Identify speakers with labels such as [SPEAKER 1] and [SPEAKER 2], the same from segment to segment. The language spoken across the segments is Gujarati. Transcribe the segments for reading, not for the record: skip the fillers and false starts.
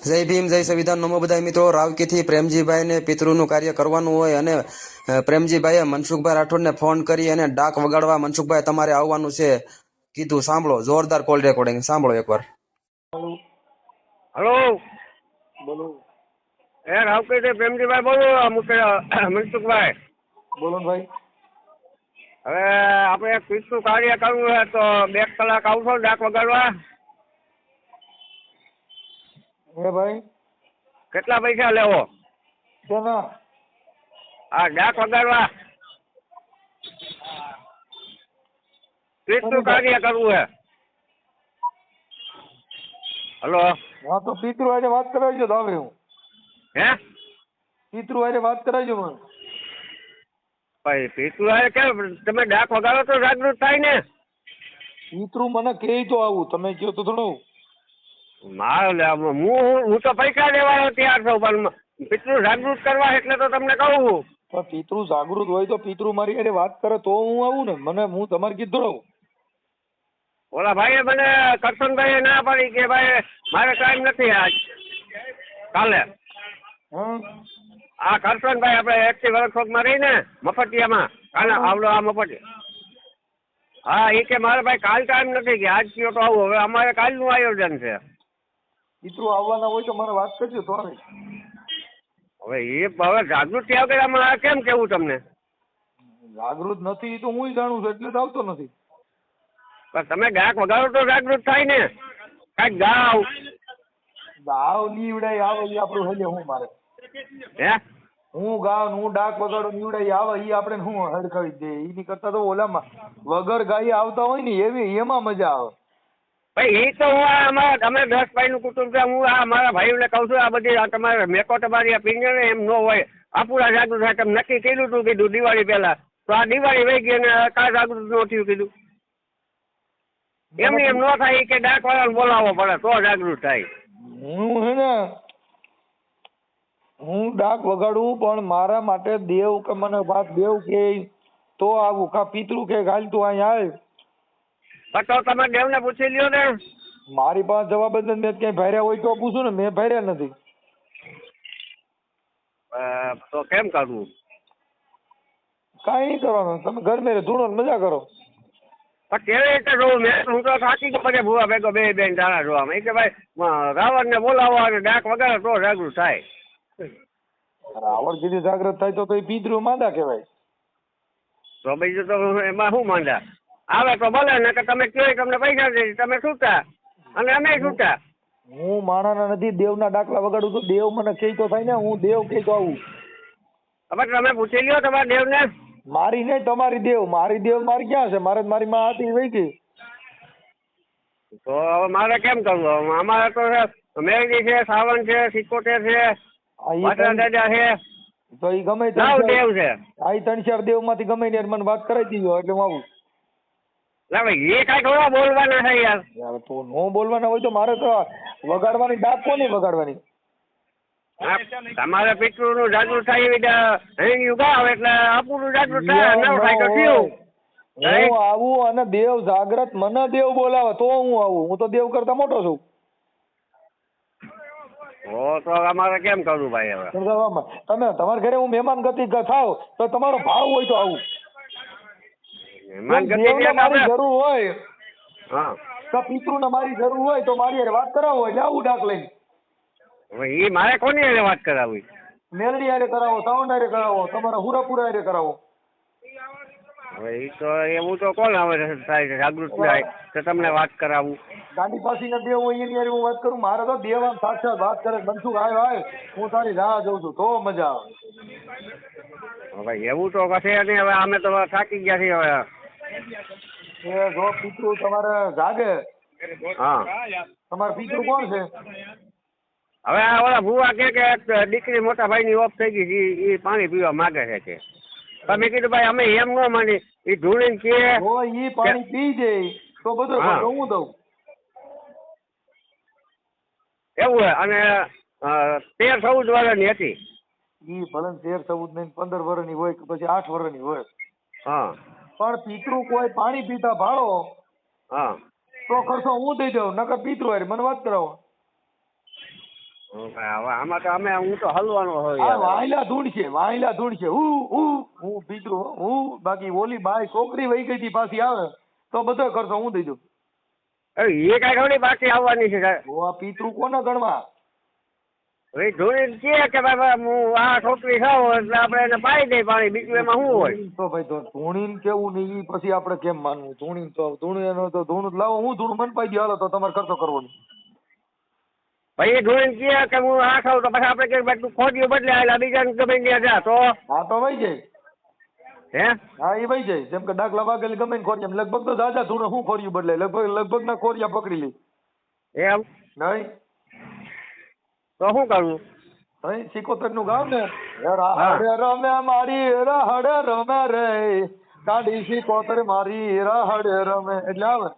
[SPEAKER 1] જય ભીમ જય સંવિધાન નમો બધા મિત્રો રાવકીથી પ્રેમજીભાઈને પિતૃનું કાર્ય કરવાનું હોય અને પ્રેમજીભાઈએ મનસુખભાઈ રાઠોડને ફોન કરી અને ડાક વગાડવા મનસુખભાઈ તમારે આવવાનું છે કીધું. સાંભળો, જોરદાર કોલ રેકોર્ડિંગ સાંભળો એકવાર.
[SPEAKER 2] હલો
[SPEAKER 3] બોલો
[SPEAKER 2] રાવકીથી પ્રેમજીભાઈ બોલો. મનસુખભાઈ
[SPEAKER 3] બોલો ભાઈ.
[SPEAKER 2] હવે આપણે એક પિતૃ કાર્ય કરવું છે તો 2 કલાક આવશો ડાક વગાડવા?
[SPEAKER 3] હે ભાઈ,
[SPEAKER 2] કેટલા પૈસા લેવો?
[SPEAKER 3] શેના?
[SPEAKER 2] આ ડાક વગાડવા પિતૃ કાર્ય કરવું છે. હલો
[SPEAKER 3] હા તો પિતૃ હારે વાત કરાવજો તો આવે હું.
[SPEAKER 2] હે
[SPEAKER 3] પિતૃ હારે વાત કરાવજો મને.
[SPEAKER 2] ભાઈ પિતૃ હારે કેમ? તમે ડાક વગાડો તો જાગૃત થાય ને.
[SPEAKER 3] પિતૃ મને કહે તો આવું, તમે કહો તો થોડું.
[SPEAKER 2] મારે હું તો પૈસા લેવાનો તૈયાર છું પણ પિતૃ જાગૃત કરવા એટલે તો તમને કહું.
[SPEAKER 3] પણ પિતૃ જાગૃત હોય તો પિતૃ મારી હારે વાત કરે તો હું આવું ને. મને હું તમારે કીધું રહું.
[SPEAKER 2] ઓલા ભાઈએ મને કરશનભાઈએ ના પાડી કે ભાઈ મારે ટાઈમ નથી આજ કાલે.
[SPEAKER 3] હા
[SPEAKER 2] આ કરશનભાઈ આપણે એસટી વર્કશોપમાં રહીને મફતિયામાં કાલે આવડો આ મફતી. હા એ કે મારે ભાઈ કાલ ટાઈમ નથી કે આજ કયો તો આવું. હવે અમારે કાલનું આયોજન છે.
[SPEAKER 3] પિતૃ આવવાના હોય તો મને વાત કરજો તો આવે.
[SPEAKER 2] હવે જાગૃત થયા વગર આમાં કેમ કેવું તમને?
[SPEAKER 3] જાગૃત નથી એ તો હું જાણું છું એટલે જ આવતો નથી.
[SPEAKER 2] પણ તમે ડાક વગાડો તો જાગૃત થાય ને. કાંઈક ગાવ.
[SPEAKER 3] ગાવ નીવડાઈ આવે એ આપણું હેલે હું મારે.
[SPEAKER 2] હે
[SPEAKER 3] હું ગાવ હું ડાક વગાડો નીવડાઈ આવે એ આપણે હું હડકાવી દે. એની કરતા તો ઓલામાં વગર ગાય આવતા હોય ને એવી એમાં મજા આવે.
[SPEAKER 2] ભાઈ એ તો હું અમારા અમે 10 ભાઈનું કુટુંબ છે. હું આ મારા ભાઈઓને કહું છું આ બધી આ તમારે મેકો તમારી આ પિંજર એમ ન હોય. આ પૂરા જાગૃત થાય. તમે નક્કી કર્યું હતું કીધું દિવાળી પહેલા તો આ દિવાળી વહી ગઈ અને કાંઈ જાગૃત ન થયું કીધું. એમ ન થાય કે ડાક વાળાને બોલાવવો પડે તો જાગૃત થાય.
[SPEAKER 3] હું હે ને હું ડાક વગાડું પણ મારા માટે દેવ કે મને વાત દેવ કે તો આવું કા પિતૃ કે હાલ તું અહીં આવ.
[SPEAKER 2] પણ તો તમે દેવને પૂછી લ્યો ને.
[SPEAKER 3] મારી પાસે જવાબ જ નથી. મેં ક્યાંય ભર્યા હોય તો પૂછું ને. મેં ભર્યા નથી.
[SPEAKER 2] તો કેમ કરવું?
[SPEAKER 3] કાંઈ નહીં કરવાનું. તમે ઘર મેરે ધૂણો ને મજા કરો.
[SPEAKER 2] પણ કેવી રીતે જોવું? હું તો થાકી ગયો બધે ભૂવા ભેગો બે બેન તારા જોવામાં. એ કે ભાઈ રાવણને બોલાવો અને ડાક વગાડે તો જાગૃત થાય.
[SPEAKER 3] રાવણ કીધી જાગ્રત થાય તો એ પિતૃ માંદા કહેવાય.
[SPEAKER 2] તો બીજું તો એમાં શું માંડા આવે તો ભલે ને કે તમે કયો તમને પૈસા દે તમે છૂટા અને અમે છૂટા.
[SPEAKER 3] હું માણાના નથી દેવના ડાકલા વગાડું તો દેવ મને કહે તો થાય ને. હું દેવ કહે તો આવું.
[SPEAKER 2] હવે તમે પૂછી લ્યો તમારા દેવને.
[SPEAKER 3] મારી નહીં તમારી દેવ. મારી દેવ મારી ક્યાં છે? મારે મારી માં હતી વહી ગઈ.
[SPEAKER 2] તો હવે મારે કેમ કરવું? અમારે તો મેરડી છે, સાવણ છે, સિકોતેર છે, વાસણા દાદા છે,
[SPEAKER 3] તો એ ગમે
[SPEAKER 2] દેવ છે.
[SPEAKER 3] આ 3-4 દેવ માંથી ગમે ને મને વાત કરાવી દીધો એટલે હું આવું.
[SPEAKER 2] ના ભાઈ એ કાંઈ થોડા બોલવાના છે યાર.
[SPEAKER 3] તો નો બોલવાના હોય તો મારે તો વગાડવાની ડાક કોની વગાડવાની?
[SPEAKER 2] તમારે પિતૃ નું જાગૃત થાય એવી ગાવ એટલે આપણું જાગૃત થાય. ન થાય તો થયું.
[SPEAKER 3] હું આવું અને દેવ જાગ્રત મને દેવ બોલાવે તો હું આવું. હું તો દેવ કરતા મોટો છું.
[SPEAKER 2] તો અમારે કેમ કરવું ભાઈ? હવે
[SPEAKER 3] તમે તમારા ઘરે હું મહેમાન ગતિ થાવ તો તમારો ભાવ હોય તો આવું. દેવને મારી જરૂર હોય
[SPEAKER 2] હા
[SPEAKER 3] તો પિતૃ ને મારી જરૂર હોય તો મારી હારે વાત કરાવો એટલે આવું ડાક લઈને.
[SPEAKER 2] એ મારે કોની હારે વાત કરાવવી?
[SPEAKER 3] મેલડી હારે કરાવો, સાવંડ હારે કરાવો, તમારા હુરાપુરા હારે કરાવો.
[SPEAKER 2] હવે એ તો એવું તો કોણ આવે થાય જાગૃત થાય તો તમને વાત કરાવું.
[SPEAKER 3] ગાંડી પાસી ના દેવ હોય એની હારે હું વાત કરું. મારે તો દેવ આમ સાક્ષાત વાત કરે. મનસુખ આય હું તારી રાહ જોઉં છું તો મજા આવે.
[SPEAKER 2] ભાઈ એવું તો કશે નહીં. હવે અમે તો થાકી ગયા છીએ હવે.
[SPEAKER 3] એ જો પિતૃ તમારે જાગે.
[SPEAKER 2] હા
[SPEAKER 3] તમારા પિતૃ કોણ છે?
[SPEAKER 2] હવે આ ઓલા ભુવા કે દીકરી મોટા ભાઈ ની ઓફ થઈ ગઈ એ પાણી પીવા માંગે છે કે તમે કીધું ભાઈ અમે એમ ન માની એ ધૂળીને કે
[SPEAKER 3] જો ઈ પાણી પી દે તો બધો હું દઉં
[SPEAKER 2] એવું હે. અને 13-14 વર્ષની હતી.
[SPEAKER 3] ઈ ભલે 13-14 નહીં 15 વર્ષની હોય કે પછી 8 વર્ષની હોય.
[SPEAKER 2] હા
[SPEAKER 3] પણ પિતૃ કોઈ પાણી પીતા ભાળો
[SPEAKER 2] હા
[SPEAKER 3] તો ખર્ચો હું દઈ દઉં. નકર પિતૃ હારે મને વાત કરાવો.
[SPEAKER 2] હવે આમાં તો હું તો હલવાનો હોય
[SPEAKER 3] આ
[SPEAKER 2] યાર.
[SPEAKER 3] વાયલા ધૂણ છે, વાયલા ધૂણ છે. હું પિતૃ હું, બાકી ઓલી બાઈ છોકરી વહી ગઈ હતી પાછી આવે તો બધો ખર્ચો હું દઈ દઉં.
[SPEAKER 2] એ કઈ થોડી બાકી આવવાની છે સાહેબ.
[SPEAKER 3] આ પિતૃ કોને ગણવા?
[SPEAKER 2] ભાઈ ધોળી કે કે ભાઈ હું આ છોકરી ખાવ એટલે આપણે એને પાઈ દઈ પાણી, બીજું એમાં શું હોય?
[SPEAKER 3] તો ભાઈ તો ધૂણીને કેવું નહીં ઈ પછી આપણે કેમ માનવું? ધૂણી તો ધૂણી એનો તો ધૂણું જ લાવો, હું ધૂણું મન પાઈ દઉં, હાલો તો તમારે ખર્ચો કરવો નહીં.
[SPEAKER 2] ભાઈ એ ધોળી કે કે હું આ ખાવ તો પછી આપણે કે ભાઈ તું ખોટ્યું બદલે આવેલા બીજાને ગમે ત્યાં જા તો
[SPEAKER 3] હા તો વહી જાય.
[SPEAKER 2] હે
[SPEAKER 3] હા એ વહી જાય. જેમ કે ડાકલા વાગેલી ગમે ને ખોરિયા, લગભગ તો દાદા ધૂણે શું ખોરિયું બદલે, લગભગ ના ખોરિયા પકડી લે.
[SPEAKER 2] એમ
[SPEAKER 3] નહીં
[SPEAKER 2] તો શું કરવું?
[SPEAKER 3] અહીં સિકોતર નું ગામ ને, રાહડે રમે મારી રાહડે રમે રે, કાઢી સિકોતર મારી રાહડે રમે, એટલે આવે.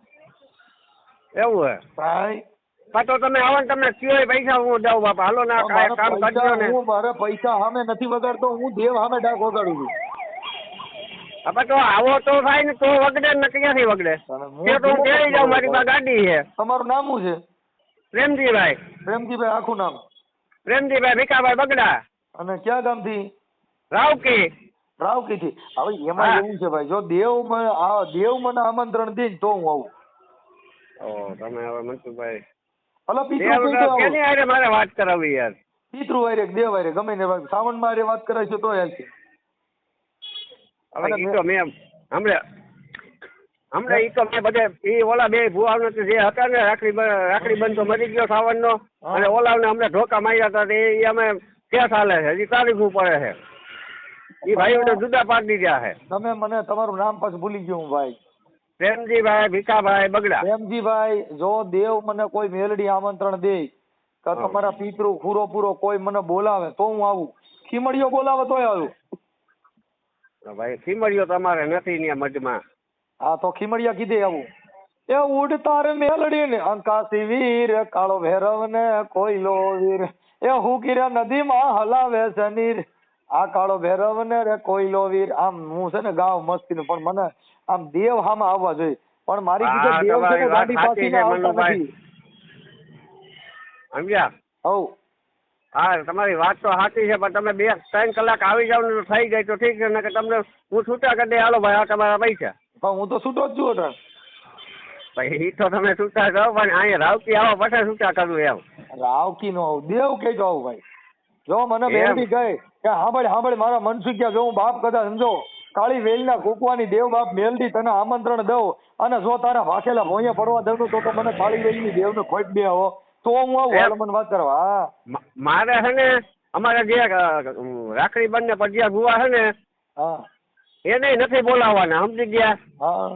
[SPEAKER 2] એવું હે?
[SPEAKER 3] ભાઈ
[SPEAKER 2] હા તો તમે આવો ને, તમને કયો પૈસા હું દઉં બાપા, હાલો ના કાંઈ કામ કરજો ને.
[SPEAKER 3] હું મારા પૈસા સામે નથી વગાડતો, હું દેવ સામે ડાક વગાડું છું.
[SPEAKER 2] હવે તો આવો તો થાય ને તો વગડે ને ક્યાંથી વગડે? તે તો હું કેવી જાઉં, મારી પાસે ગાડી છે.
[SPEAKER 3] તમારું નામ શું છે?
[SPEAKER 2] પ્રેમજીભાઈ.
[SPEAKER 3] પ્રેમજીભાઈ આખું નામ?
[SPEAKER 2] પ્રેમજીભાઈ ભીખાભાઈ બગડા.
[SPEAKER 3] અને ક્યાં ગામથી?
[SPEAKER 2] રાવકી.
[SPEAKER 3] રાવકી થી. હવે એમાં એવું છે ભાઈ, જો દેવ મને આમંત્રણ દે તો હું આવું.
[SPEAKER 2] તમે હવે મનસુખભાઈ
[SPEAKER 3] અલા પિતૃ
[SPEAKER 2] કેની હારે મારે વાત કરાવી યાર?
[SPEAKER 3] પિતૃ હારે દેવ હારે ગમે ને શ્રાવણ માં હારે વાત કરાવીશું તો હાલશે.
[SPEAKER 2] હવે ઈ તો મેં હમણાં ઈ તો મેં બધે ઈ ઓલા બે ભુવાઓ જે હતા ને રાખડી બંધ તો મરી ગયો શ્રાવણ નો, અને ઓલાને અમને ધોકા માર્યા હતા એ અમે કેસ હાલે છે, હજી તારીખ પડે છે. ઈ ભાઈઓને જુદા પાડી દીધા છે.
[SPEAKER 3] તમે મને તમારું નામ પાછું ભૂલી ગયો હું ભાઈ.
[SPEAKER 2] પ્રેમજીભાઈ ભીખાભાઈ બગડા.
[SPEAKER 3] પ્રેમજીભાઈ, જો દેવ મને કોઈ મેલડી આમંત્રણ દે કે તમારા પિતૃ પૂરો કોઈ મને બોલાવે તો હું આવું. ખીમડીઓ બોલાવે તોય આવું.
[SPEAKER 2] ભાઈ ખીમડીઓ તમારે નથી ને મઢમાં.
[SPEAKER 3] હા તો ખીમડિયા કીધે આવું. એ ઉડતા રે મેલડી ને અંકાસી વીર, કાળો ભૈરવ ને કોઈલો વીર, એ હું કિરા નદીમાં હલાવે છે નીર, આ કાળો ભૈરવ ને રે કોઈલો વીર. આમ હું છે ને ગાવ મસ્તી નું, પણ મને આમ દેવ હામાં આવવા જોઈએ. પણ મારી કીધે દેવ છે ને ગાડી પાછી આવતા નથી.
[SPEAKER 2] સમજ્યા?
[SPEAKER 3] હવ
[SPEAKER 2] હા તમારી વાત તો સાચી છે, પણ તમે 2-3 કલાક આવી જાવ ને તો થઈ ગઈ તો ઠીક છે, ને કે તમને હું છૂટા કરી દે, હાલો ભાઈ આ તમારા પૈસા.
[SPEAKER 3] પણ હું તો છૂટો જ છું અટાણ.
[SPEAKER 2] ભાઈ ઈ તો તમે છૂટા કરો, પણ અહીંયા રાવકી આવો પછી છૂટા કરવું એમ.
[SPEAKER 3] રાવકી નો આવું, દેવ કઈ તો આવું ભાઈ. જો મને બેનથી કહે કે સાંભળ મારા મનસુખિયા, જો હું બાપ કદાચ સમજો કાળી વેલના કુકવાની દેવ બાપ મેલડી તને આમંત્રણ દઉં, અને જો તારા ભાખેલા ભોંયે પડવા દઉં તો મને કાળી વેલની દેવને ખોટ બે આવો તો હું આવું. હાલ મને વાત કરવા. હા
[SPEAKER 2] મારે છે ને અમારે જે રાખડી બંને પજિયા ભુવા છે ને,
[SPEAKER 3] હા
[SPEAKER 2] એને નથી બોલાવવાના, સમજી ગયા?
[SPEAKER 3] હા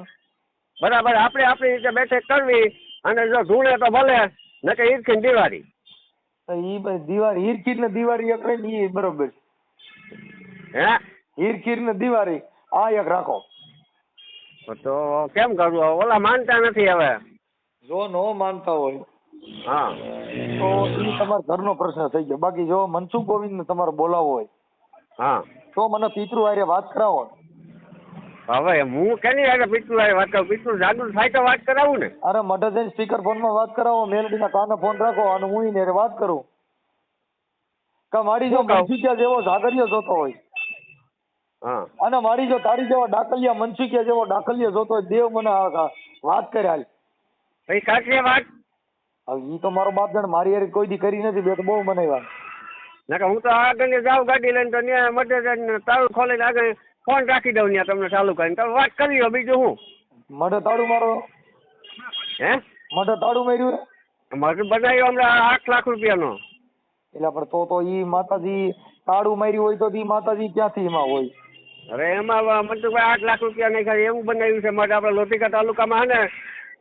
[SPEAKER 2] બરાબર. આપણે આપણી રીતે બેઠક કરવી, અને જો ધૂણે તો ભલે, નકે ઈરખી દિવાળી.
[SPEAKER 3] ઈ ભાઈ દિવાળી હીરખીર ને દિવાળી એક રહી ને ઈ બરોબર.
[SPEAKER 2] હે
[SPEAKER 3] હીરખીર ને દિવાળી આ એક રાખો.
[SPEAKER 2] તો કેમ કરવું? ઓલા માનતા નથી હવે.
[SPEAKER 3] જો નો માનતા હોય
[SPEAKER 2] હા
[SPEAKER 3] તો ઈ તમારા ઘરનો પ્રશ્ન થઈ ગયો. બાકી જો મનસુખ ગોવિંદ ને તમારે બોલાવવો હોય
[SPEAKER 2] હા
[SPEAKER 3] તો મને પિતૃ હારે વાત કરાવો.
[SPEAKER 2] હવે હું કેની હારે પિતૃ હારે વાત કરું? પિતૃ જાગૃત થાય તો વાત કરાવું ને.
[SPEAKER 3] અરે મઢે જઈને સ્પીકર ફોન માં વાત કરાવો, મેલડીના કાને ફોન રાખો અને હું ઈને હારે વાત કરું. કે મારી જો મનસુખિયા જેવો જાગરિયો જોતો હોય,
[SPEAKER 2] હા,
[SPEAKER 3] અને મારી જો તારી જેવો ડાકલિયા મનસુખિયા જેવો ડાકલિયો જોતો હોય, દેવ મને વાત કરે હાલ.
[SPEAKER 2] ભાઈ સાચી વાત.
[SPEAKER 3] હવે ઈ તો મારો બાપ જાણે મારી હારે કોઈ દી કરી નથી, બે તો બહુ મનાવ્યા.
[SPEAKER 2] નકર હું તો આગળ જાઉં ગાડી લઈને તો ત્યાં મધે જઈને તાળું ખોલીને આગળ ફોન રાખી દઉં, ત્યાં તમને ચાલુ કરીને તમે વાત કરી લો, બીજું હું.
[SPEAKER 3] મઢે તાળું મારો?
[SPEAKER 2] હે
[SPEAKER 3] મઢે તાળું માર્યું?
[SPEAKER 2] મધ બનાવ્યો હમણાં 8 લાખ રૂપિયાનો.
[SPEAKER 3] એટલે પણ તો ઈ માતાજી તાળું માર્યું હોય તો ઈ માતાજી ક્યાંથી એમાં હોય?
[SPEAKER 2] અરે એમાં મનસુખભાઈ 8 લાખ રૂપિયા નહીં, એવું બનાવ્યું છે મઠ. આપણે લોધિકા તાલુકામાં છે ને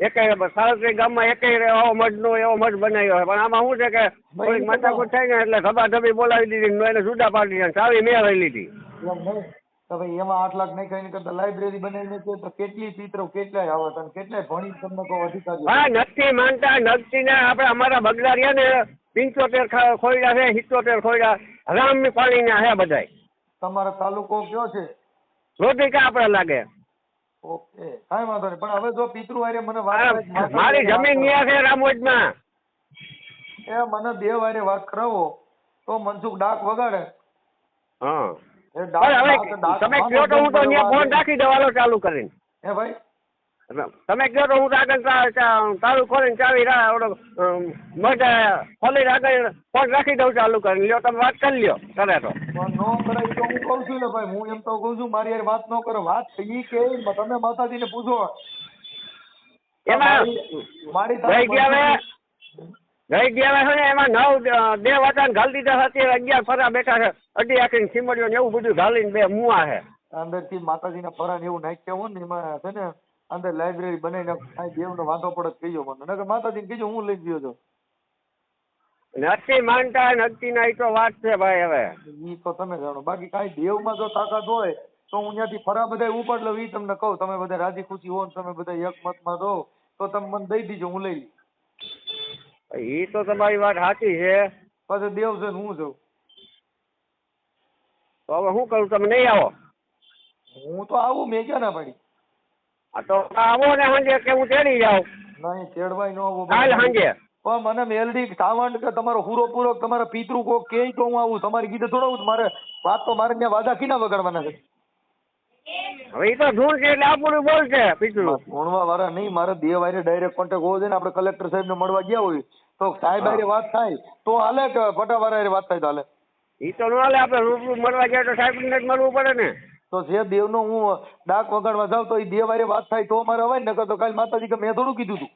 [SPEAKER 2] એકેય સાળત્રી ગામમાં એકેય એવો મઠ બનાવ્યો છે, પણ આમાં શું છે કે થોડીક માથાકૂટ થાય ને એટલે ધબાધબી બોલાવી દીધી, એને જુદા પાડી દીધા, ચાવી મેં લઈ લીધી.
[SPEAKER 3] એમ નહીં તો ભાઈ એમાં 8 લાખ નહીં કઈ કરતા લાઇબ્રેરી બનાવીને તો કેટલી પિતરો કેટલાય આવત અને કેટલાય ભણી તમને તો અધિકારી.
[SPEAKER 2] હા નથી માનતા, નથી ને આપણે અમારા બગલા રહ્યા ને 75 ખોયડા છે, 77 ખોયડા હરામની પાણીના છે બધાય.
[SPEAKER 3] તમારો તાલુકો કયો છે?
[SPEAKER 2] લોધિકા આપણે લાગે.
[SPEAKER 3] ઓકે કાંઈ વાંધો નહીં, પણ હવે જો પિતૃ હારે મને વાત
[SPEAKER 2] મારી જમીન ન્યા છે રામોજમાં.
[SPEAKER 3] એ મને દેવ હારે વાત કરાવો તો મનસુખ ડાક વગાડે.
[SPEAKER 2] હા
[SPEAKER 3] એ
[SPEAKER 2] પણ હવે તમે કહો તો હું તો ત્યાં ફોન રાખી દેવાનો ચાલુ કરીને.
[SPEAKER 3] હે ભાઈ
[SPEAKER 2] તમે કહો તો હું તો આગળ ચાલુ કરીને ચાવી મગ ખોલી આગળ ફોન રાખી દઉં ચાલુ કરીને. લ્યો તમે વાત કરી લ્યો કરે તો.
[SPEAKER 3] પણ નો કરાય તો હું કઉ છું ને ભાઈ, હું એમ તો કઉ છું મારી હારે વાત ન કરો. વાત ઈ કે તમે માતાજીને પૂછો.
[SPEAKER 2] એમાં
[SPEAKER 3] મારી
[SPEAKER 2] ગઈ ગયા છે ને એમાં 9 બે વટાણ ઘાલી દીધા છે. 11 ફરા બેઠા છે. અડી આખી ખીમડીઓ ને એવું બધું ઘાલીને 2 મુવા છે.
[SPEAKER 3] અંદર થી માતાજીના ફરા ને એવું નાખ્યા હોય ને એમાં છે ને અંદર લાઇબ્રેરી બનાવીને આ દેવનો વાંધો પડે કહીજો મને. નકર માતાજીને કીજો હું લઈ ગયો છું.
[SPEAKER 2] નથી માનતા નથી ના ઈ તો વાત છે ભાઈ. હવે
[SPEAKER 3] ઈ તો તમે જાણો. બાકી કાંઈ દેવમાં જો તાકાત હોય તો હું ત્યાંથી ફરા બધા ઉપાડ લઉં. ઈ તમને કહું. તમે બધા રાજી ખુશી હો ને તમે બધા એકમતમાં રહો તો તમે મને દઈ દીજો, હું લઈ લઈશ.
[SPEAKER 2] ઈ તો તમારી વાત સાચી છે.
[SPEAKER 3] પછી દેવ છે ને હું છું.
[SPEAKER 2] તો હવે શું કરું? તમે નહીં આવો?
[SPEAKER 3] હું તો આવું, મેં ક્યાં ના પાડી.
[SPEAKER 2] આ તો આવો ને સાંજે કે હું તેડી જાઉં.
[SPEAKER 3] નહીં તેડવાય ન આવું.
[SPEAKER 2] કાલ સાંજે
[SPEAKER 3] પણ મને મેલડી સાવંડ કે તમારો હુરો પૂરો તમારા પિતૃ કોક કે તો હું આવું. તમારી કીધે થોડા આવું. મારે વાત તો મારે ત્યાં વાદા કીના વગાડવાના છે.
[SPEAKER 2] હવે ઈ તો ધૂળ છે એટલે આપણું બોલશે પિતૃ.
[SPEAKER 3] ભણવા વાળા નહીં, મારે દેવ હારે ડાયરેક્ટ કોન્ટેક્ટ હોવો જોઈએ ને. આપણે કલેક્ટર સાહેબ ને મળવા ગયા હોય તો સાહેબ હારે વાત થાય તો હાલે કે ફટાવાળા હારે વાત થાય તો હાલે?
[SPEAKER 2] ઈ તો ન હાલે. આપણે રૂબરૂ મળવા ગયા તો સાહેબ ને જ મળવું પડે ને.
[SPEAKER 3] તો જે દેવનો હું ડાક વગાડવા જાઉં તો એ દેવ હારે વાત થાય તો મારે હોય ને. નકર તો કાલ માતાજી કે મેં થોડું કીધું તું.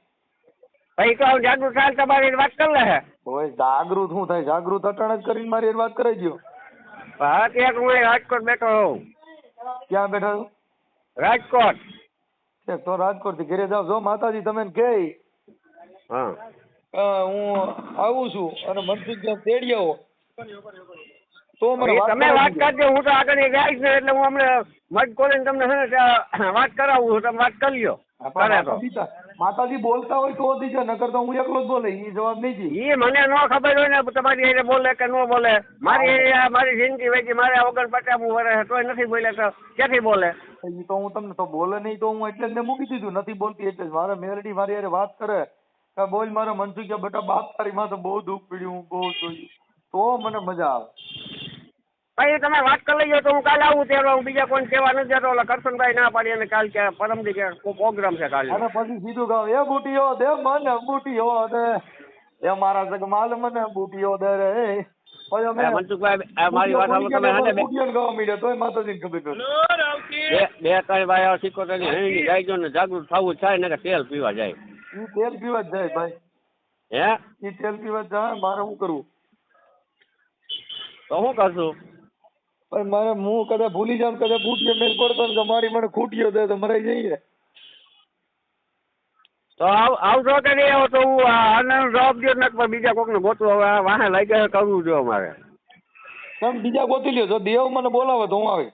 [SPEAKER 2] ભાઈ તો જાગૃત થાય તમારી વાત કરી લે છે.
[SPEAKER 3] હોય જાગૃત શું થાય? જાગૃત અટાણ જ કરીને મારી હારે વાત કરાઈ ગયો.
[SPEAKER 2] હા ત્યાં હું રાજકોટ બેઠો હોઉં.
[SPEAKER 3] ક્યાં બેઠા છો?
[SPEAKER 2] રાજકોટ.
[SPEAKER 3] તો રાજકોટ થી ઘરે જાવ. જો માતાજી તમે કે
[SPEAKER 2] હા
[SPEAKER 3] હું આવું છું અને મનસુખ તેડી આવો તો મને
[SPEAKER 2] એ તમે વાત કરજો. હું તો આગળ ગાઈશ ને એટલે હું હમણાં મજ ખોલીને તમને છે ને ત્યાં વાત કરાવું છું. તમે વાત કરી લ્યો. કરે તો
[SPEAKER 3] માતાજી બોલતા હોય તો દીજે, નકર તો હું એકલો જ બોલે. એ જવાબ નહીં દે.
[SPEAKER 2] એ મને ન ખબર હોય ને તમારી એને બોલે કે ન બોલે. મારી જિંદગી વેચી મારે 49 વર્ષ તોય નથી બોલે તો ક્યાંથી બોલે?
[SPEAKER 3] એ તો હું તમને તો બોલે નહીં તો હું એટલે જ મેં મૂકી દીધું. નથી બોલતી એટલે જ. મારે મેલડી મારી હારે વાત કરે કે બોલ મારા મનસુખ કે બેટા બાપ તારી માં તો બહુ દુઃખ પડ્યું, હું બહુ જોયું તો મને મજા આવે.
[SPEAKER 2] ભાઈ તમે વાત કરી લઈએ તો હું કાલે આવું. ત્યારે હું બીજા કોઈ કહેવા નથી જતો. ઓલા કરશનભાઈ ના પાડી અને કાલ કે પરમદી કે પ્રોગ્રામ છે કાલે.
[SPEAKER 3] અને પછી સીધું ગાવ એ બુટીઓ દે મને બુટીઓ દે એ મારા જગમાલ મને બુટીઓ દે રે. પછી અમે
[SPEAKER 2] મનસુખભાઈ મારી વાત સાંભળો તમે. હાલે
[SPEAKER 3] બુટીઓ ગાવા માંડ્યા તોય માતાજીને ખબર પડી.
[SPEAKER 2] બે ત્રણ ભાઈ 77 ની હણી ગાયજો ને જાગૃત થવું થાય ને કે તેલ પીવા જાય.
[SPEAKER 3] ઈ તેલ પીવા જ જાય ભાઈ.
[SPEAKER 2] હે
[SPEAKER 3] ઈ તેલ પીવા જ જાય. મારે શું કરવું?
[SPEAKER 2] તો શું કરશું?
[SPEAKER 3] પણ મારે હું કદાચ ભૂલી જાઉં કદાચ બુટીઓ મેલ પડતો ને કે મારી મને ખૂટીઓ દે તો મરાઈ જઈએ.
[SPEAKER 2] તો આવજો કે નહીં આવો તો હું આનો જવાબ દો ને બીજા કોકને ગોતવું. હવે વાહે લાગ્યા કરવું જોઈએ અમારે.
[SPEAKER 3] તમે બીજા ગોતી લ્યો. જો દેવ મને બોલાવે તો હું આવે.